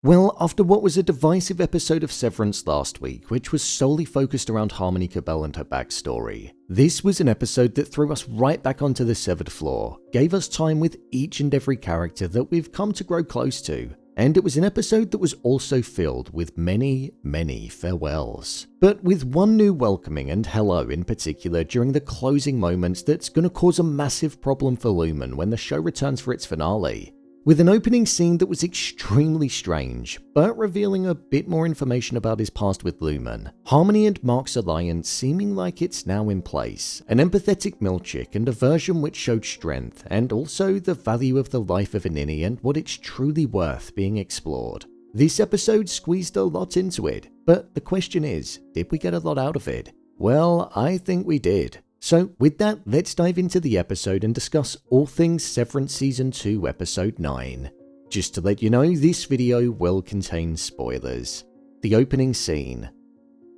Well, after what was a divisive episode of Severance last week, which was solely focused around Harmony Cobel and her backstory, this was an episode that threw us right back onto the severed floor, gave us time with each and every character that we've come to grow close to, and it was an episode that was also filled with many, many farewells. But with one new welcoming and hello in particular during the closing moments that's going to cause a massive problem for Lumon when the show returns for its finale. With an opening scene that was extremely strange, but revealing a bit more information about his past with Lumon, Harmony and Mark's alliance seeming like it's now in place, an empathetic Milchick and a version which showed strength, and also the value of the life of a ninny and what it's truly worth being explored. This episode squeezed a lot into it, but the question is, did we get a lot out of it? Well, I think we did. So with that, let's dive into the episode and discuss all things Severance Season 2 Episode 9. Just to let you know, this video will contain spoilers. The opening scene.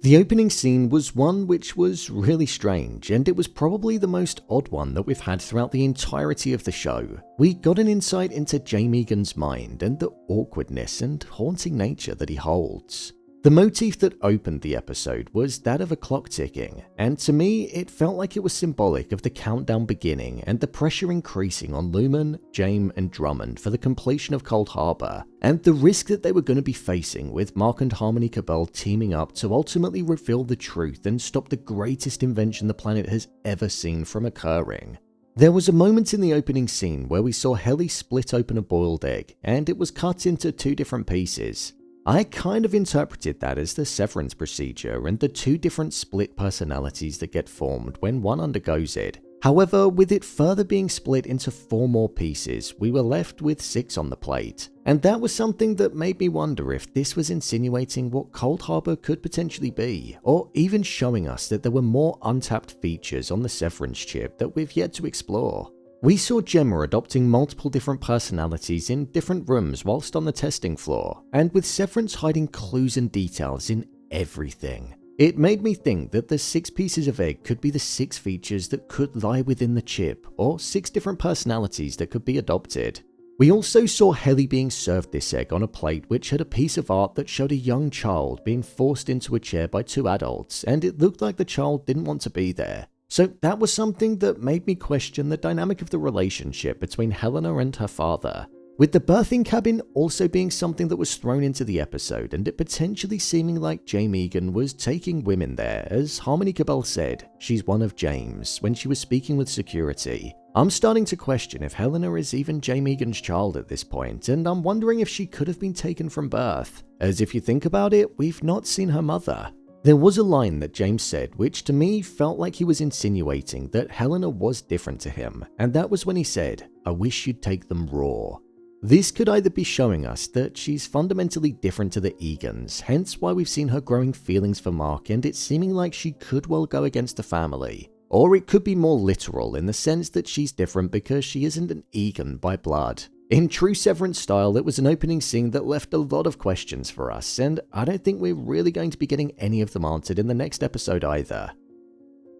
The opening scene was one which was really strange, and it was probably the most odd one that we've had throughout the entirety of the show. We got an insight into Jame Eagan's mind and the awkwardness and haunting nature that he holds. The motif that opened the episode was that of a clock ticking, and to me it felt like it was symbolic of the countdown beginning and the pressure increasing on Lumon, Jame and Drummond for the completion of Cold Harbor, and the risk that they were going to be facing with Mark and Harmony Cobel teaming up to ultimately reveal the truth and stop the greatest invention the planet has ever seen from occurring. There was a moment in the opening scene where we saw Helly split open a boiled egg, and it was cut into two different pieces. I kind of interpreted that as the severance procedure and the two different split personalities that get formed when one undergoes it. However, with it further being split into 4 more pieces, we were left with 6 on the plate. And that was something that made me wonder if this was insinuating what Cold Harbor could potentially be, or even showing us that there were more untapped features on the Severance chip that we've yet to explore. We saw Gemma adopting multiple different personalities in different rooms whilst on the testing floor, and with Severance hiding clues and details in everything. It made me think that the 6 pieces of egg could be the 6 features that could lie within the chip, or 6 different personalities that could be adopted. We also saw Helly being served this egg on a plate which had a piece of art that showed a young child being forced into a chair by 2 adults, and it looked like the child didn't want to be there. So that was something that made me question the dynamic of the relationship between Helena and her father, with the birthing cabin also being something that was thrown into the episode and it potentially seeming like Jame Eagan was taking women there. As Harmony Cobel said, she's one of James when she was speaking with security. I'm starting to question if Helena is even Jame Eagan's child at this point, and I'm wondering if she could have been taken from birth, as if you think about it, we've not seen her mother. There was a line that James said which to me felt like he was insinuating that Helena was different to him, and that was when he said, "I wish you'd take them raw." This could either be showing us that she's fundamentally different to the Eagans, hence why we've seen her growing feelings for Mark and it seeming like she could well go against the family, or it could be more literal in the sense that she's different because she isn't an Eagan by blood. In true Severance style, it was an opening scene that left a lot of questions for us, and I don't think we're really going to be getting any of them answered in the next episode either.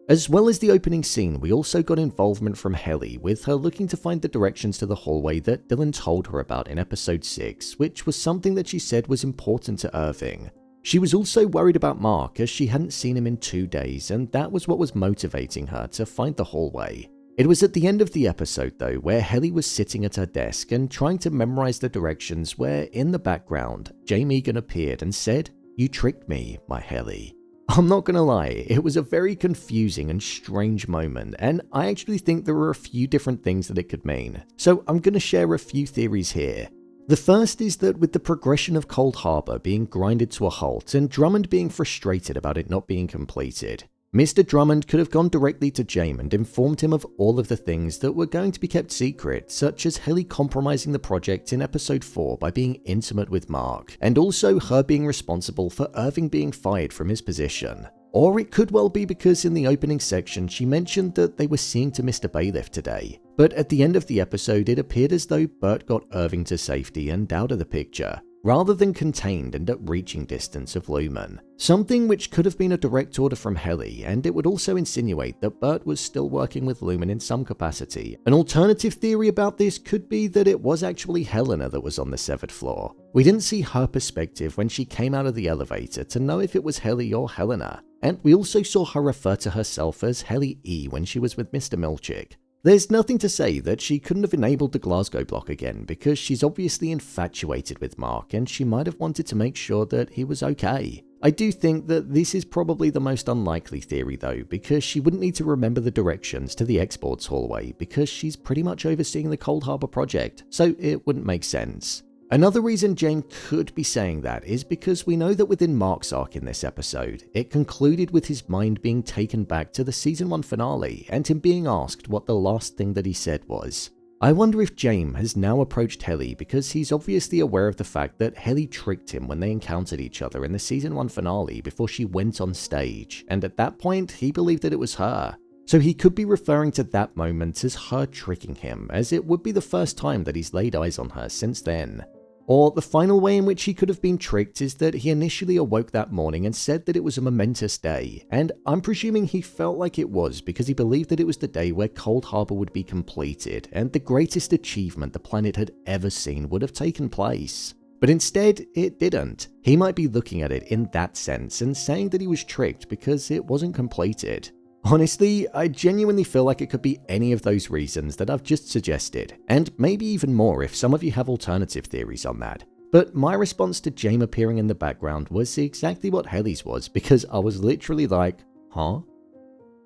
As well as the opening scene, we also got involvement from Helly, with her looking to find the directions to the hallway that Dylan told her about in episode 6, which was something that she said was important to Irving. She was also worried about Mark as she hadn't seen him in 2 days, and that was what was motivating her to find the hallway. It was at the end of the episode though where Helly was sitting at her desk and trying to memorize the directions where in the background Jame Eagan appeared and said, "You tricked me, my Helly." I'm not gonna lie, it was a very confusing and strange moment, and I actually think there were a few different things that it could mean. So I'm gonna share a few theories here. The first is that with the progression of Cold Harbor being grinded to a halt and Drummond being frustrated about it not being completed, Mr. Drummond could have gone directly to Jame and informed him of all of the things that were going to be kept secret, such as Helly compromising the project in episode 4 by being intimate with Mark, and also her being responsible for Irving being fired from his position. Or it could well be because in the opening section she mentioned that they were seeing to Mr. Bailiff today, but at the end of the episode it appeared as though Burt got Irving to safety and out of the picture. rather than contained and at reaching distance of Lumon. Something which could have been a direct order from Helly, and it would also insinuate that Burt was still working with Lumon in some capacity. An alternative theory about this could be that it was actually Helena that was on the severed floor. We didn't see her perspective when she came out of the elevator to know if it was Helly or Helena, and we also saw her refer to herself as Helly E when she was with Mr Milchick. There's nothing to say that she couldn't have enabled the Glasgow block again, because she's obviously infatuated with Mark and she might have wanted to make sure that he was okay. I do think that this is probably the most unlikely theory though, because she wouldn't need to remember the directions to the exports hallway because she's pretty much overseeing the Cold Harbor project, so it wouldn't make sense. Another reason Jame could be saying that is because we know that within Mark's arc in this episode, it concluded with his mind being taken back to the season 1 finale and him being asked what the last thing that he said was. I wonder if Jame has now approached Helly because he's obviously aware of the fact that Helly tricked him when they encountered each other in the season 1 finale before she went on stage, and at that point he believed that it was her. So he could be referring to that moment as her tricking him, as it would be the first time that he's laid eyes on her since then. Or the final way in which he could have been tricked is that he initially awoke that morning and said that it was a momentous day, and I'm presuming he felt like it was because he believed that it was the day where Cold Harbor would be completed and the greatest achievement the planet had ever seen would have taken place. But instead, it didn't. He might be looking at it in that sense and saying that he was tricked because it wasn't completed. Honestly, I genuinely feel like it could be any of those reasons that I've just suggested, and maybe even more if some of you have alternative theories on that. But my response to Jame appearing in the background was exactly what Helly's was, because I was literally like, huh?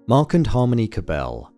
Mark and Harmony Cobel.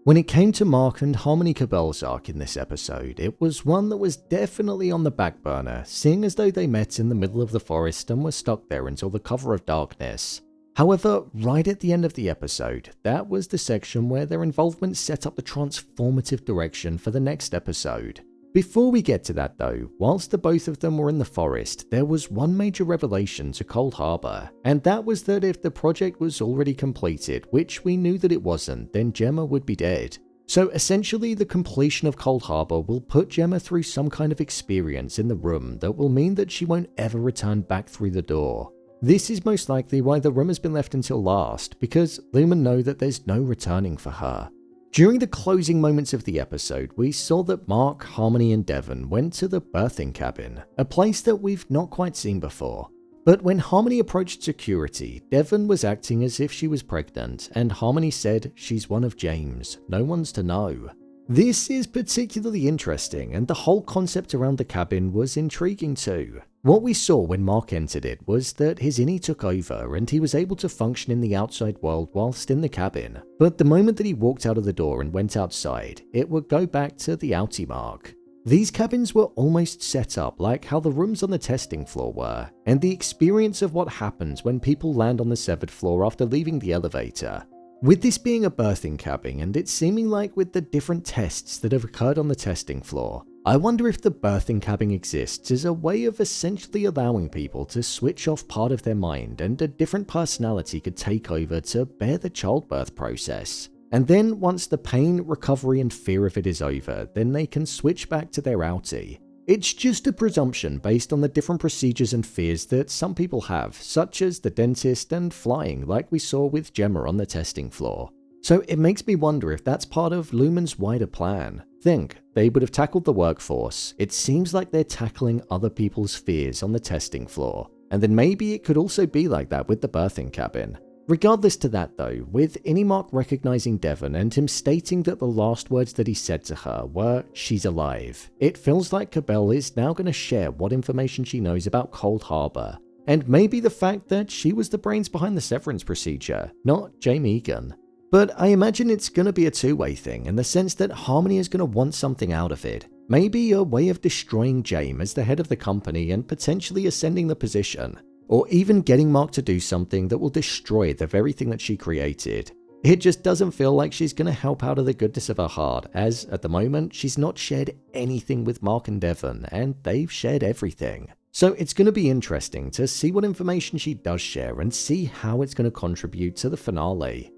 When it came to Mark and Harmony Cobel's arc in this episode, it was one that was definitely on the back burner, seeing as though they met in the middle of the forest and were stuck there until the cover of darkness. However, right at the end of the episode, that was the section where their involvement set up the transformative direction for the next episode. Before we get to that though, whilst the both of them were in the forest, there was one major revelation to Cold Harbor, and that was that if the project was already completed, which we knew that it wasn't, then Gemma would be dead. So essentially the completion of Cold Harbor will put Gemma through some kind of experience in the room that will mean that she won't ever return back through the door. This is most likely why the room has been left until last, because Lumon know that there's no returning for her. During the closing moments of the episode, we saw that Mark, Harmony and Devon went to the birthing cabin, a place that we've not quite seen before. But when Harmony approached security, Devon was acting as if she was pregnant, and Harmony said she's one of James, no one's to know. This is particularly interesting, and the whole concept around the cabin was intriguing too. What we saw when Mark entered it was that his innie took over and he was able to function in the outside world whilst in the cabin. But the moment that he walked out of the door and went outside, it would go back to the outie Mark. These cabins were almost set up like how the rooms on the testing floor were, and the experience of what happens when people land on the severed floor after leaving the elevator. With this being a birthing cabin and it seeming like with the different tests that have occurred on the testing floor, I wonder if the birthing cabin exists as a way of essentially allowing people to switch off part of their mind and a different personality could take over to bear the childbirth process. And then once the pain, recovery and fear of it is over, then they can switch back to their outie. It's just a presumption based on the different procedures and fears that some people have, such as the dentist and flying like we saw with Gemma on the testing floor. So it makes me wonder if that's part of Lumon's wider plan. Think, they would have tackled the workforce. It seems like they're tackling other people's fears on the testing floor. And then maybe it could also be like that with the birthing cabin. Regardless to that though, with Mark recognizing Devon and him stating that the last words that he said to her were, "She's alive," it feels like Cobel is now going to share what information she knows about Cold Harbor. And maybe the fact that she was the brains behind the severance procedure, not Jame Eagan. But I imagine it's going to be a two-way thing in the sense that Harmony is going to want something out of it. Maybe a way of destroying Jame as the head of the company and potentially ascending the position. Or even getting Mark to do something that will destroy the very thing that she created. It just doesn't feel like she's going to help out of the goodness of her heart, as at the moment she's not shared anything with Mark and Devon, and they've shared everything. So it's going to be interesting to see what information she does share and see how it's going to contribute to the finale.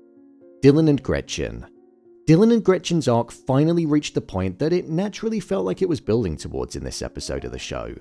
Dylan and Gretchen. Dylan and Gretchen's arc finally reached the point that it naturally felt like it was building towards in this episode of the show.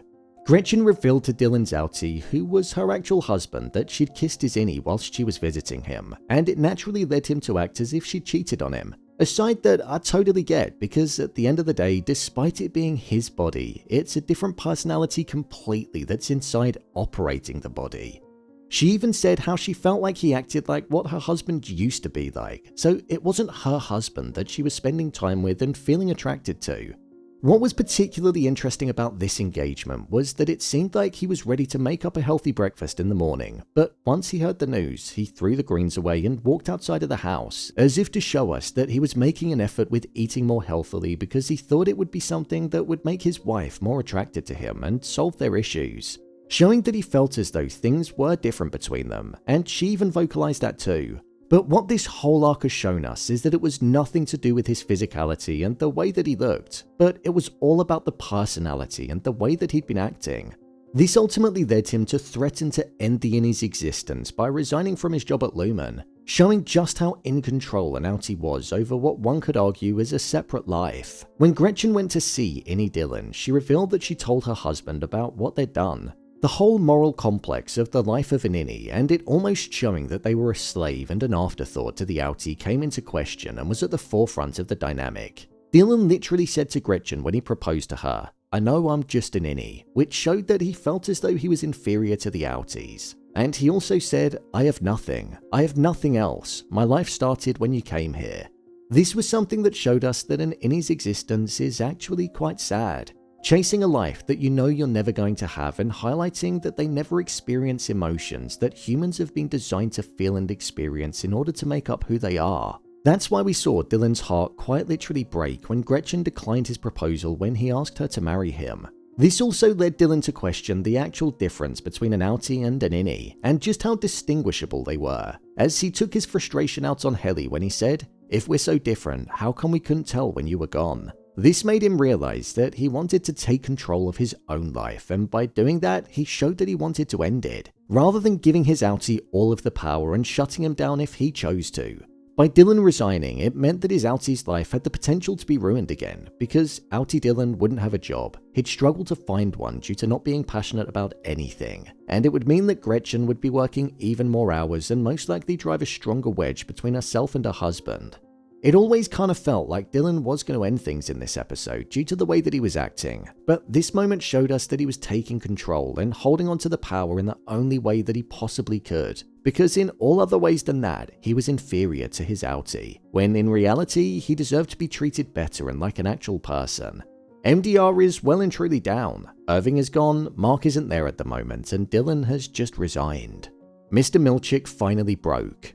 Gretchen revealed to Dylan's outie, who was her actual husband, that she'd kissed his innie whilst she was visiting him, and it naturally led him to act as if she cheated on him. A side that I totally get, because at the end of the day, despite it being his body, it's a different personality completely that's inside operating the body. She even said how she felt like he acted like what her husband used to be like, so it wasn't her husband that she was spending time with and feeling attracted to. What was particularly interesting about this engagement was that it seemed like he was ready to make up a healthy breakfast in the morning, but once he heard the news, he threw the greens away and walked outside of the house, as if to show us that he was making an effort with eating more healthily because he thought it would be something that would make his wife more attracted to him and solve their issues, showing that he felt as though things were different between them, and she even vocalized that too. But what this whole arc has shown us is that it was nothing to do with his physicality and the way that he looked, but it was all about the personality and the way that he'd been acting. This ultimately led him to threaten to end the innie's existence by resigning from his job at Lumon, showing just how in control an outie was over what one could argue is a separate life. When Gretchen went to see Innie Dylan, she revealed that she told her husband about what they'd done. The whole moral complex of the life of an innie, and it almost showing that they were a slave and an afterthought to the outie, came into question and was at the forefront of the dynamic. Dylan literally said to Gretchen when he proposed to her, "I know I'm just an innie," which showed that he felt as though he was inferior to the outies. And he also said, I have nothing else, my life started when you came here." This was something that showed us that an innie's existence is actually quite sad. Chasing a life that you know you're never going to have and highlighting that they never experience emotions that humans have been designed to feel and experience in order to make up who they are. That's why we saw Dylan's heart quite literally break when Gretchen declined his proposal when he asked her to marry him. This also led Dylan to question the actual difference between an outie and an innie, and just how distinguishable they were, as he took his frustration out on Helly when he said, "If we're so different, how come we couldn't tell when you were gone?" This made him realize that he wanted to take control of his own life, and by doing that, he showed that he wanted to end it, rather than giving his outie all of the power and shutting him down if he chose to. By Dylan resigning, it meant that his outie's life had the potential to be ruined again, because outie Dylan wouldn't have a job, he'd struggle to find one due to not being passionate about anything, and it would mean that Gretchen would be working even more hours and most likely drive a stronger wedge between herself and her husband. It always kind of felt like Dylan was going to end things in this episode due to the way that he was acting, but this moment showed us that he was taking control and holding on to the power in the only way that he possibly could, because in all other ways than that, he was inferior to his outie, when in reality, he deserved to be treated better and like an actual person. MDR is well and truly down, Irving is gone, Mark isn't there at the moment, and Dylan has just resigned. Mr Milchick finally broke.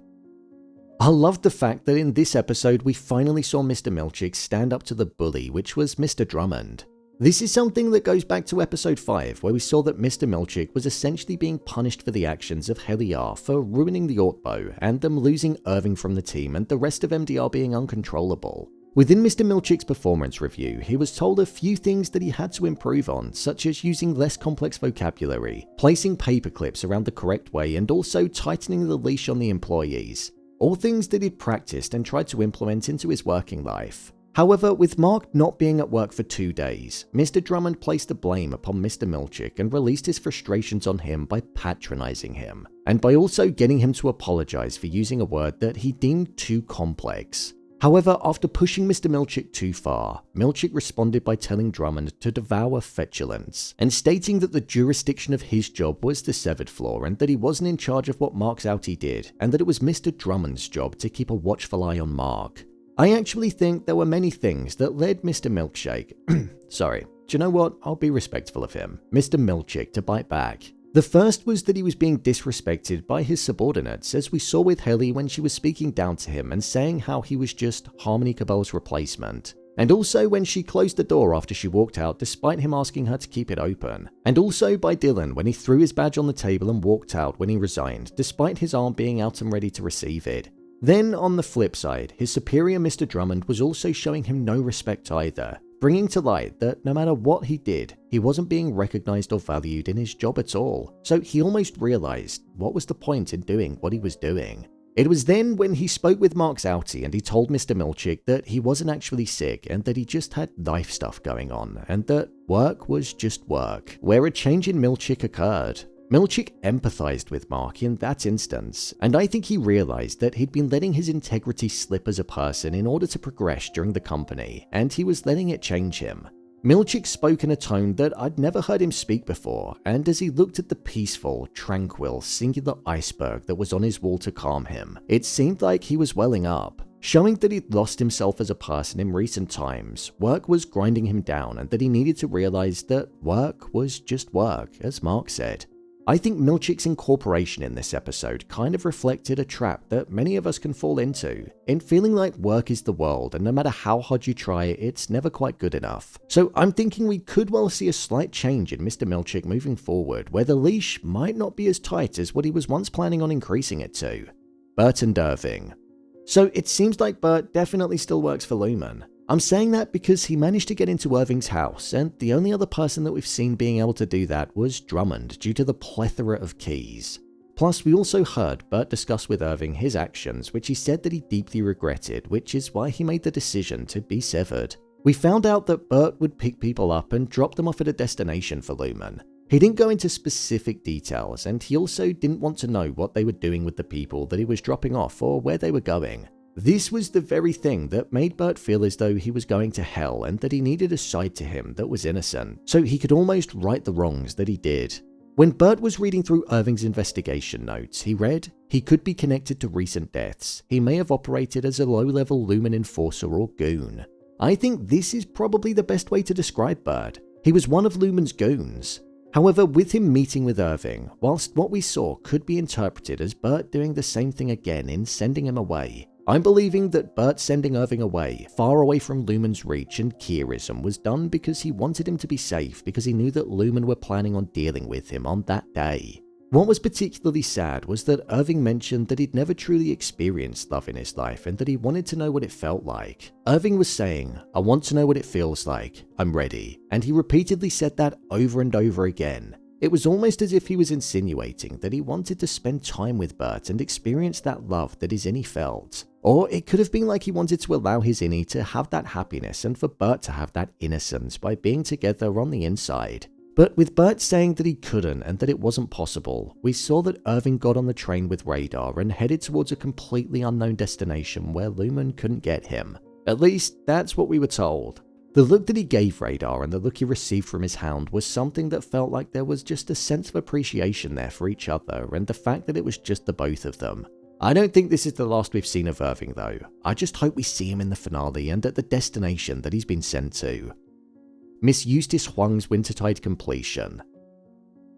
I loved the fact that in this episode we finally saw Mr Milchick stand up to the bully, which was Mr Drummond. This is something that goes back to episode 5, where we saw that Mr Milchick was essentially being punished for the actions of Helly for ruining the Ortbo and them losing Irving from the team and the rest of MDR being uncontrollable. Within Mr Milchick's performance review, he was told a few things that he had to improve on, such as using less complex vocabulary, placing paper clips around the correct way, and also tightening the leash on the employees. All things that he'd practiced and tried to implement into his working life. However, with Mark not being at work for 2 days, Mr Drummond placed the blame upon Mr Milchick and released his frustrations on him by patronizing him, and by also getting him to apologize for using a word that he deemed too complex. However, after pushing Mr Milchick too far, Milchick responded by telling Drummond to devour fetulence, and stating that the jurisdiction of his job was the severed floor and that he wasn't in charge of what Mark's outie did, and that it was Mr Drummond's job to keep a watchful eye on Mark. I actually think there were many things that led Mr Milkshake, sorry, do you know what, I'll be respectful of him, Mr Milchick to bite back. The first was that he was being disrespected by his subordinates, as we saw with Helly when she was speaking down to him and saying how he was just Harmony Cobel's replacement. And also when she closed the door after she walked out despite him asking her to keep it open. And also by Dylan when he threw his badge on the table and walked out when he resigned, despite his arm being out and ready to receive it. Then on the flip side, his superior Mr Drummond was also showing him no respect either, bringing to light that no matter what he did, he wasn't being recognized or valued in his job at all, so he almost realized what was the point in doing what he was doing. It was then when he spoke with Mark's outie and he told Mr. Milchick that he wasn't actually sick and that he just had life stuff going on and that work was just work, where a change in Milchick occurred. Milchick empathized with Mark in that instance, and I think he realized that he'd been letting his integrity slip as a person in order to progress during the company, and he was letting it change him. Milchick spoke in a tone that I'd never heard him speak before, and as he looked at the peaceful, tranquil, singular iceberg that was on his wall to calm him, it seemed like he was welling up. Showing that he'd lost himself as a person in recent times, work was grinding him down and that he needed to realize that work was just work, as Mark said. I think Milchick's incorporation in this episode kind of reflected a trap that many of us can fall into, in feeling like work is the world and no matter how hard you try, it's never quite good enough. So I'm thinking we could well see a slight change in Mr. Milchick moving forward, where the leash might not be as tight as what he was once planning on increasing it to. Burt and Irving. So it seems like Burt definitely still works for Lumon. I'm saying that because he managed to get into Irving's house, and the only other person that we've seen being able to do that was Drummond due to the plethora of keys. Plus, we also heard Burt discuss with Irving his actions, which he said that he deeply regretted, which is why he made the decision to be severed. We found out that Burt would pick people up and drop them off at a destination for Lumon. He didn't go into specific details, and he also didn't want to know what they were doing with the people that he was dropping off or where they were going. This was the very thing that made Burt feel as though he was going to hell and that he needed a side to him that was innocent, so he could almost right the wrongs that he did. When Burt was reading through Irving's investigation notes, he read, he could be connected to recent deaths. He may have operated as a low-level Lumon enforcer or goon. I think this is probably the best way to describe Burt. He was one of Lumon's goons. However, with him meeting with Irving, whilst what we saw could be interpreted as Burt doing the same thing again in sending him away, I'm believing that Burt sending Irving away, far away from Lumon's reach and Kierism, was done because he wanted him to be safe because he knew that Lumon were planning on dealing with him on that day. What was particularly sad was that Irving mentioned that he'd never truly experienced love in his life and that he wanted to know what it felt like. Irving was saying, I want to know what it feels like, I'm ready, and he repeatedly said that over and over again. It was almost as if he was insinuating that he wanted to spend time with Burt and experience that love that his innie felt. Or it could have been like he wanted to allow his innie to have that happiness and for Burt to have that innocence by being together on the inside. But with Burt saying that he couldn't and that it wasn't possible, we saw that Irving got on the train with Radar and headed towards a completely unknown destination where Lumon couldn't get him. At least, that's what we were told. The look that he gave Radar and the look he received from his hound was something that felt like there was just a sense of appreciation there for each other and the fact that it was just the both of them. I don't think this is the last we've seen of Irving though. I just hope we see him in the finale and at the destination that he's been sent to. Miss Eustice Huang's Wintertide completion.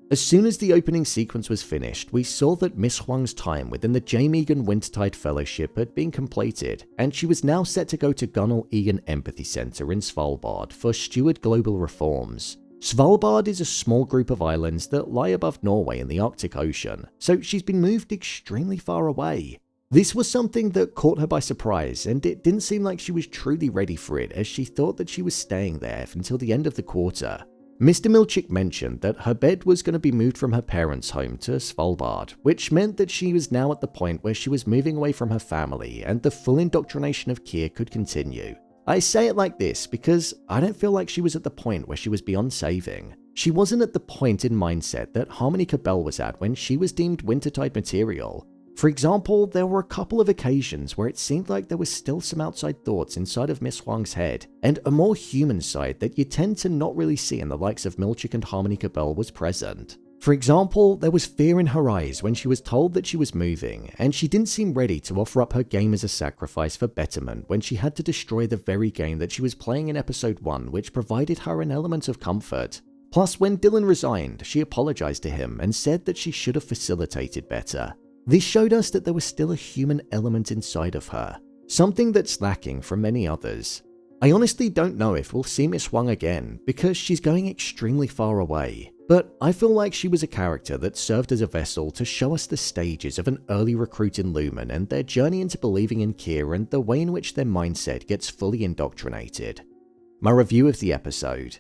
As soon as the opening sequence was finished, we saw that Miss Huang's time within the Jame Eagan Wintertide Fellowship had been completed, and she was now set to go to Gunnel Egan Empathy Centre in Svalbard for steward global reforms. Svalbard is a small group of islands that lie above Norway in the Arctic Ocean, so she's been moved extremely far away. This was something that caught her by surprise, and it didn't seem like she was truly ready for it as she thought that she was staying there until the end of the quarter. Mr. Milchick mentioned that her bed was going to be moved from her parents' home to Svalbard, which meant that she was now at the point where she was moving away from her family and the full indoctrination of Kier could continue. I say it like this because I don't feel like she was at the point where she was beyond saving. She wasn't at the point in mindset that Harmony Cobel was at when she was deemed Wintertide material. For example, there were a couple of occasions where it seemed like there was still some outside thoughts inside of Miss Huang's head, and a more human side that you tend to not really see in the likes of Milchick and Harmony Cobel was present. For example, there was fear in her eyes when she was told that she was moving, and she didn't seem ready to offer up her game as a sacrifice for betterment when she had to destroy the very game that she was playing in episode 1, which provided her an element of comfort. Plus, when Dylan resigned, she apologized to him and said that she should have facilitated better. This showed us that there was still a human element inside of her, something that's lacking from many others. I honestly don't know if we'll see Miss Huang again, because she's going extremely far away, but I feel like she was a character that served as a vessel to show us the stages of an early recruit in Lumon and their journey into believing in Kier and the way in which their mindset gets fully indoctrinated. My review of the episode.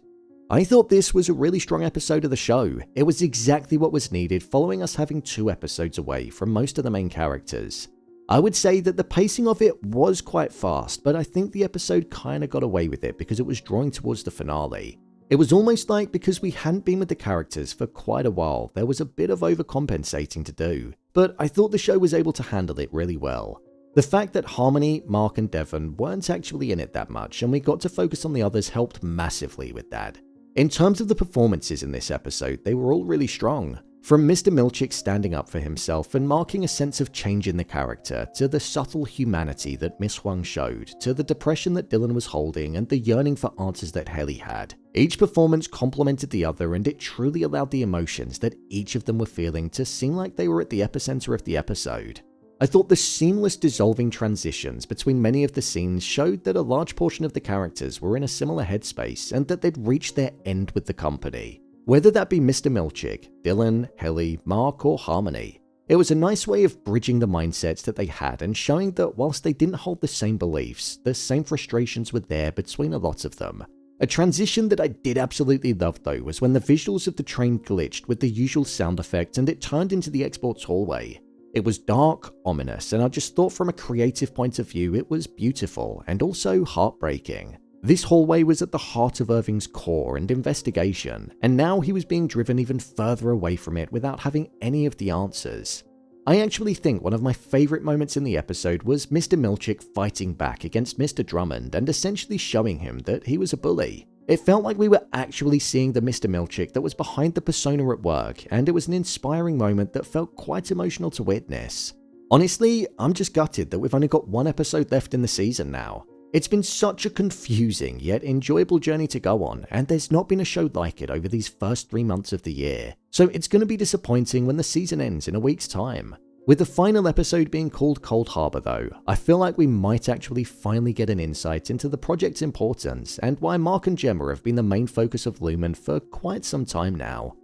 I thought this was a really strong episode of the show. It was exactly what was needed following us having 2 episodes away from most of the main characters. I would say that the pacing of it was quite fast, but I think the episode kinda got away with it because it was drawing towards the finale. It was almost like because we hadn't been with the characters for quite a while, there was a bit of overcompensating to do, but I thought the show was able to handle it really well. The fact that Harmony, Mark and Devon weren't actually in it that much and we got to focus on the others helped massively with that. In terms of the performances in this episode, they were all really strong. From Mr Milchick standing up for himself and marking a sense of change in the character, to the subtle humanity that Miss Huang showed, to the depression that Dylan was holding and the yearning for answers that Helly had. Each performance complemented the other and it truly allowed the emotions that each of them were feeling to seem like they were at the epicenter of the episode. I thought the seamless dissolving transitions between many of the scenes showed that a large portion of the characters were in a similar headspace and that they'd reached their end with the company. Whether that be Mr Milchick, Dylan, Helly, Mark or Harmony. It was a nice way of bridging the mindsets that they had and showing that whilst they didn't hold the same beliefs, the same frustrations were there between a lot of them. A transition that I did absolutely love though was when the visuals of the train glitched with the usual sound effect and it turned into the export's hallway. It was dark, ominous, and I just thought from a creative point of view it was beautiful and also heartbreaking. This hallway was at the heart of Irving's core and investigation, and now he was being driven even further away from it without having any of the answers. I actually think one of my favourite moments in the episode was Mr Milchick fighting back against Mr Drummond and essentially showing him that he was a bully. It felt like we were actually seeing the Mr Milchick that was behind the persona at work, and it was an inspiring moment that felt quite emotional to witness. Honestly, I'm just gutted that we've only got one episode left in the season now. It's been such a confusing yet enjoyable journey to go on, and there's not been a show like it over these first 3 months of the year, so it's going to be disappointing when the season ends in a week's time. With the final episode being called Cold Harbor though, I feel like we might actually finally get an insight into the project's importance and why Mark and Gemma have been the main focus of Lumon for quite some time now.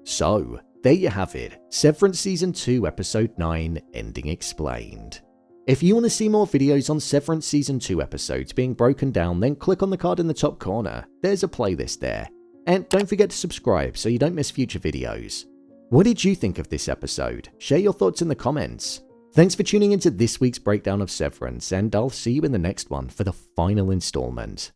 So, there you have it, Severance Season 2 Episode 9, Ending Explained. If you want to see more videos on Severance Season 2 episodes being broken down, then click on the card in the top corner. There's a playlist there. And don't forget to subscribe so you don't miss future videos. What did you think of this episode? Share your thoughts in the comments. Thanks for tuning into this week's breakdown of Severance, and I'll see you in the next one for the final installment.